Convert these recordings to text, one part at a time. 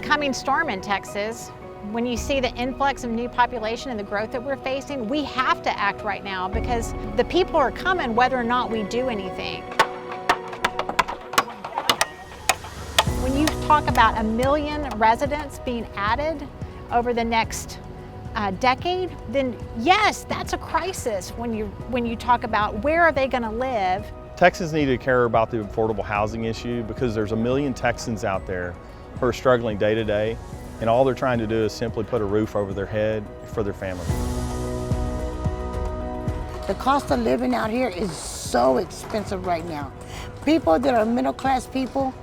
coming storm in Texas, when you see the influx of new population and the growth that we're facing, we have to act right now because the people are coming whether or not we do anything. When you talk about 1 million residents being added over the next decade, then yes, that's a crisis when you talk about where are they going to live. Texans need to care about the affordable housing issue because there's 1 million Texans out there who are struggling day to day, and all they're trying to do is simply put a roof over their head for their family. The cost of living out here is so expensive right now. People that are middle class people,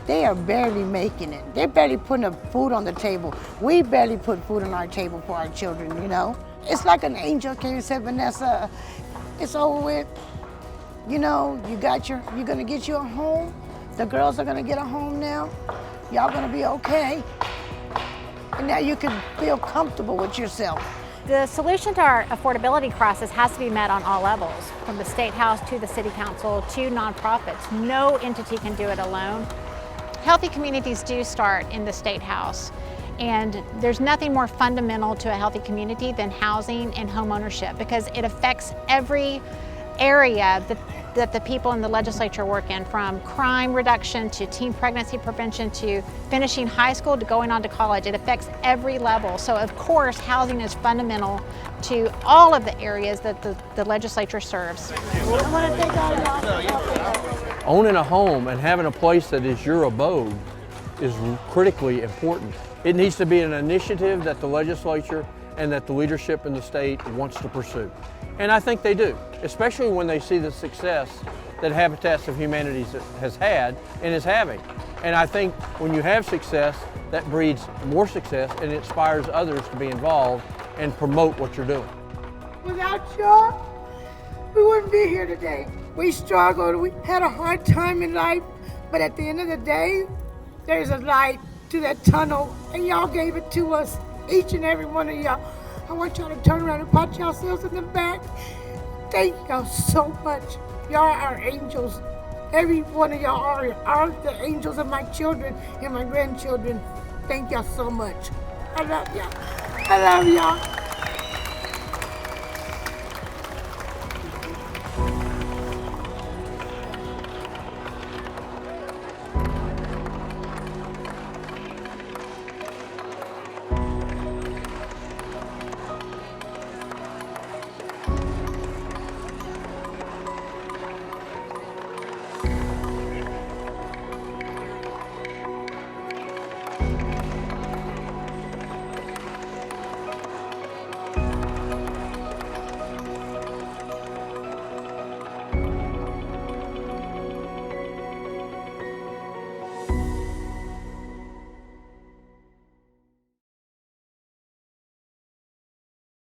they are barely making it. They're barely putting food on the table. We barely put food on our table for our children, you know? It's like an angel came and said, Vanessa, it's over with. You know, you're gonna get you a home. The girls are gonna get a home now. Y'all gonna be okay. And now you can feel comfortable with yourself. The solution to our affordability crisis has to be met on all levels, from the State House to the City Council to nonprofits. No entity can do it alone. Healthy communities do start in the State House, and there's nothing more fundamental to a healthy community than housing and home ownership because it affects every area that the people in the legislature work in, from crime reduction to teen pregnancy prevention to finishing high school to going on to college. It affects every level. So of course, housing is fundamental to all of the areas that the legislature serves. Owning a home and having a place that is your abode is critically important. It needs to be an initiative that the legislature and that the leadership in the state wants to pursue. And I think they do, especially when they see the success that Habitats of Humanity has had and is having. And I think when you have success, that breeds more success and it inspires others to be involved and promote what you're doing. Without y'all, we wouldn't be here today. We struggled, we had a hard time in life, but at the end of the day, there's a light to that tunnel, and y'all gave it to us, each and every one of y'all. I want y'all to turn around and pat yourselves in the back. Thank y'all so much. Y'all are angels. Every one of y'all are the angels of my children and my grandchildren. Thank y'all so much. I love y'all. I love y'all.